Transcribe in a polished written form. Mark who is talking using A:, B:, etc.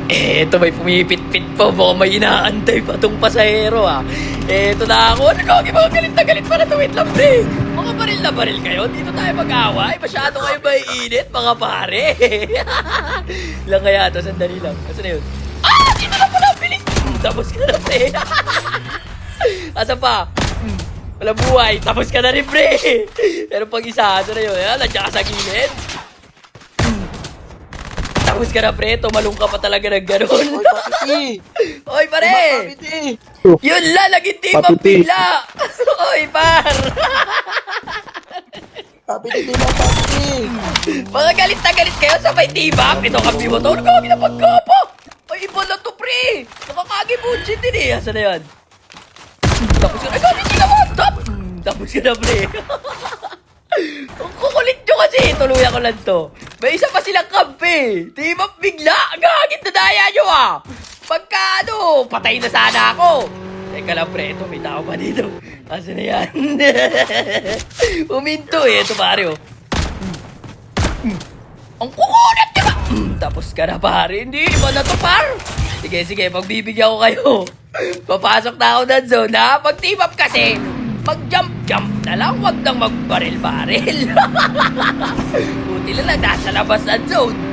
A: Eto may pumipit-pit po. Mukhang may inaantay pa tong pasahero Eto na ako. Ano ko? Mga galit na galit pa na to. Wait lang, pre. Mga baril na baril kayo. Dito tayo mag-away. Masyado kayo ba iinit, mga pare? Lang kaya to. Sandali lang. Asa na yun? Dito na pala. Bilis. Tapos ka na, pre. Asa pa? Wala buhay. Tapos ka na rin, pre. Pero pag isa, asa na yun? Nandiyan ka sa gilid. Tapos ka na, pre. Tumalong ka pa talaga ng gano'n.
B: Oy, papiti!
A: Oy, pare!
B: Papiti!
A: Yun lang, naging team up bigla! Oy, par!
B: Papiti, di ba, papiti?
A: Mga galit na galit kayo sa may team up. Ito kampi mo to. Ano kami na pagkapa? Ay, iba lang to, pre. Nakakagi-budget din eh. Asa na yan? Tapos ka na. Gamit ka naman. Tapos ka na, pre. Ang kukulit nyo kasi. Tuluyan ko lang to. May isa pa silang kampi. Team up bigla. Gagit na daya nyo Pagka patay na sana ako. Teka lang, pre. Ito, may tao pa dito. Asa na yan? Uminto Ito, pare Ang kukunat, diba? Tapos ka na, pare. Hindi, iba na to, par. Sige, pagbibigyan ko kayo. Papasok na ako na zone, Pag team up kasi, mag-jump na lang. Huwag nang magbaril-baril. Buti na lang, nasa labas na zone.